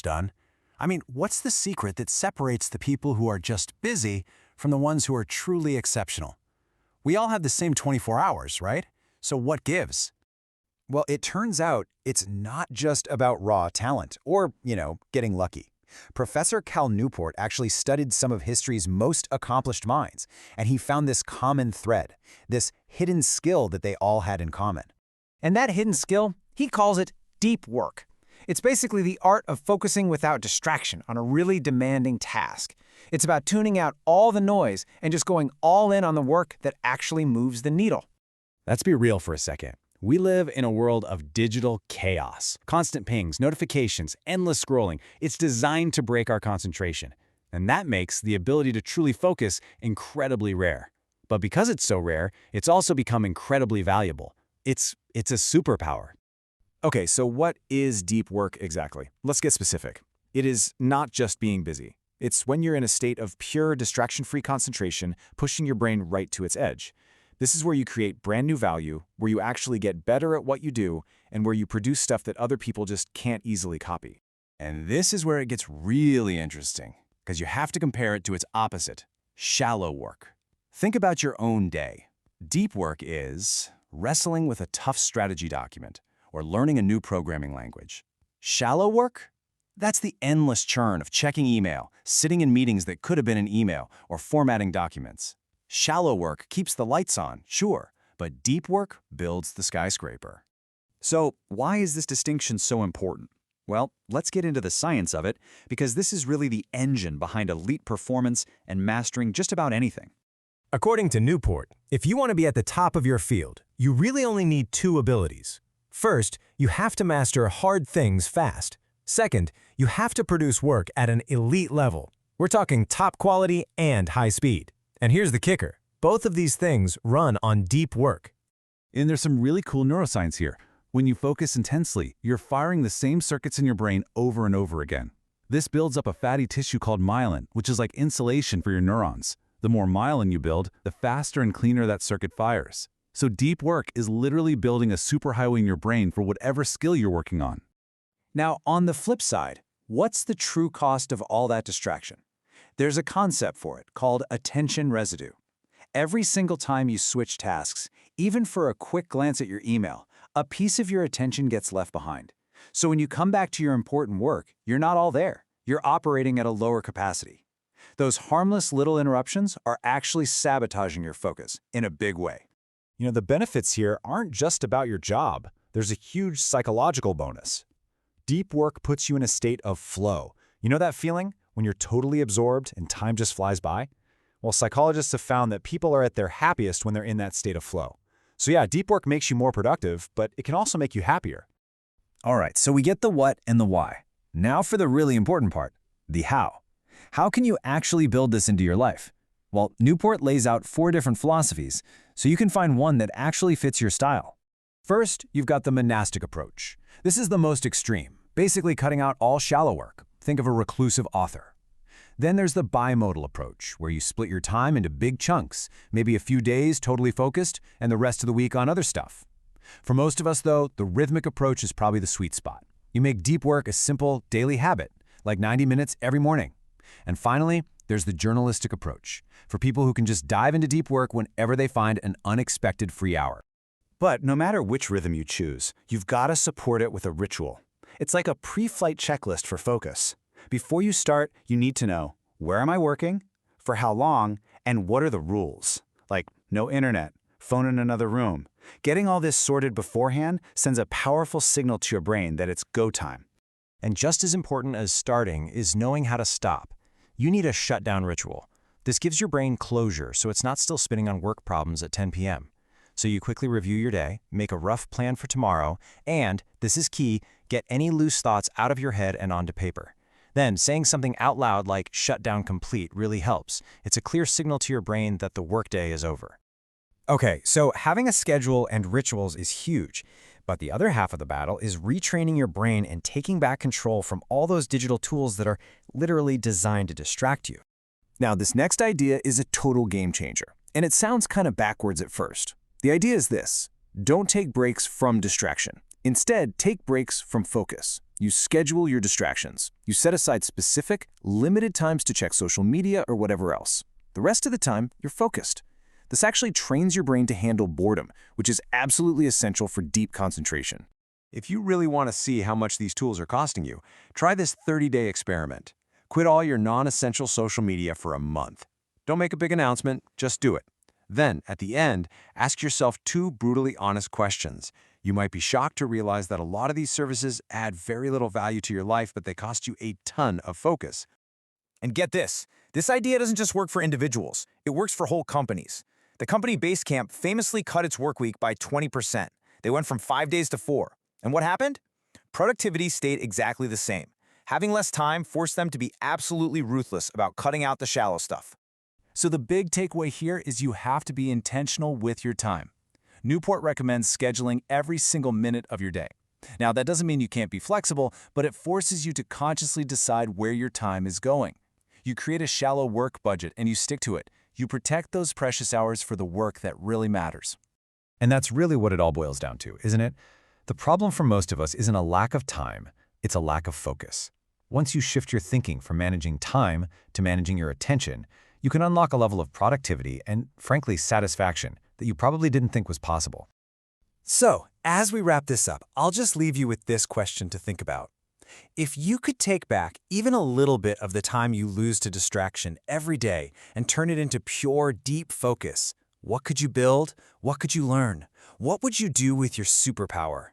done. I mean, what's the secret that separates the people who are just busy from the ones who are truly exceptional? We all have the same 24 hours, right? So what gives? Well, it turns out it's not just about raw talent or, getting lucky. Professor Cal Newport actually studied some of history's most accomplished minds, and he found this common thread, this hidden skill that they all had in common. And that hidden skill, he calls it deep work. It's basically the art of focusing without distraction on a really demanding task. It's about tuning out all the noise and just going all in on the work that actually moves the needle. Let's be real for a second. We live in a world of digital chaos. Constant pings, notifications, endless scrolling. It's designed to break our concentration. And that makes the ability to truly focus incredibly rare. But because it's so rare, it's also become incredibly valuable. It's a superpower. Okay, so what is deep work exactly? Let's get specific. It is not just being busy. It's when you're in a state of pure distraction-free concentration, pushing your brain right to its edge. This is where you create brand new value, where you actually get better at what you do, and where you produce stuff that other people just can't easily copy. And this is where it gets really interesting, because you have to compare it to its opposite, shallow work. Think about your own day. Deep work is wrestling with a tough strategy document or learning a new programming language. Shallow work? That's the endless churn of checking email, sitting in meetings that could have been an email, or formatting documents. Shallow work keeps the lights on, sure, but deep work builds the skyscraper. So why is this distinction so important? Well, let's get into the science of it, because this is really the engine behind elite performance and mastering just about anything. According to Newport, if you want to be at the top of your field, you really only need two abilities. First, you have to master hard things fast. Second, you have to produce work at an elite level. We're talking top quality and high speed. And here's the kicker. Both of these things run on deep work. And there's some really cool neuroscience here. When you focus intensely, you're firing the same circuits in your brain over and over again. This builds up a fatty tissue called myelin, which is like insulation for your neurons. The more myelin you build, the faster and cleaner that circuit fires. So deep work is literally building a superhighway in your brain for whatever skill you're working on. Now, on the flip side, what's the true cost of all that distraction? There's a concept for it called attention residue. Every single time you switch tasks, even for a quick glance at your email, a piece of your attention gets left behind. So when you come back to your important work, you're not all there. You're operating at a lower capacity. Those harmless little interruptions are actually sabotaging your focus in a big way. The benefits here aren't just about your job. There's a huge psychological bonus. Deep work puts you in a state of flow. You know that feeling when you're totally absorbed and time just flies by? Well, psychologists have found that people are at their happiest when they're in that state of flow. So yeah, deep work makes you more productive, but it can also make you happier. All right, so we get the what and the why. Now for the really important part, the how. How can you actually build this into your life? Well, Newport lays out 4 different philosophies, so you can find one that actually fits your style. First, you've got the monastic approach. This is the most extreme, basically cutting out all shallow work. Think of a reclusive author. Then there's the bimodal approach, where you split your time into big chunks, maybe a few days totally focused, and the rest of the week on other stuff. For most of us, though, the rhythmic approach is probably the sweet spot. You make deep work a simple daily habit, like 90 minutes every morning. And finally, there's the journalistic approach, for people who can just dive into deep work whenever they find an unexpected free hour. But no matter which rhythm you choose, you've got to support it with a ritual. It's like a pre-flight checklist for focus. Before you start, you need to know, where am I working, for how long, and what are the rules? Like no internet, phone in another room. Getting all this sorted beforehand sends a powerful signal to your brain that it's go time. And just as important as starting is knowing how to stop. You need a shutdown ritual. This gives your brain closure so it's not still spinning on work problems at 10 p.m. So you quickly review your day, make a rough plan for tomorrow, and, this is key, get any loose thoughts out of your head and onto paper. Then, saying something out loud like "shutdown complete" really helps. It's a clear signal to your brain that the workday is over. Okay, so having a schedule and rituals is huge, but the other half of the battle is retraining your brain and taking back control from all those digital tools that are literally designed to distract you. Now, this next idea is a total game changer, and it sounds kind of backwards at first. The idea is this: don't take breaks from distraction. Instead, take breaks from focus. You schedule your distractions. You set aside specific, limited times to check social media or whatever else. The rest of the time, you're focused. This actually trains your brain to handle boredom, which is absolutely essential for deep concentration. If you really want to see how much these tools are costing you, try this 30-day experiment. Quit all your non-essential social media for a month. Don't make a big announcement, just do it. Then, at the end, ask yourself 2 brutally honest questions. You might be shocked to realize that a lot of these services add very little value to your life, but they cost you a ton of focus. And get this idea doesn't just work for individuals, it works for whole companies. The company Basecamp famously cut its work week by 20%. They went from 5 days to 4. And what happened? Productivity stayed exactly the same. Having less time forced them to be absolutely ruthless about cutting out the shallow stuff. So the big takeaway here is you have to be intentional with your time. Newport recommends scheduling every single minute of your day. Now, that doesn't mean you can't be flexible, but it forces you to consciously decide where your time is going. You create a shallow work budget and you stick to it. You protect those precious hours for the work that really matters. And that's really what it all boils down to, isn't it? The problem for most of us isn't a lack of time, it's a lack of focus. Once you shift your thinking from managing time to managing your attention, you can unlock a level of productivity and, frankly, satisfaction that you probably didn't think was possible. So, as we wrap this up, I'll just leave you with this question to think about. If you could take back even a little bit of the time you lose to distraction every day and turn it into pure, deep focus, what could you build? What could you learn? What would you do with your superpower?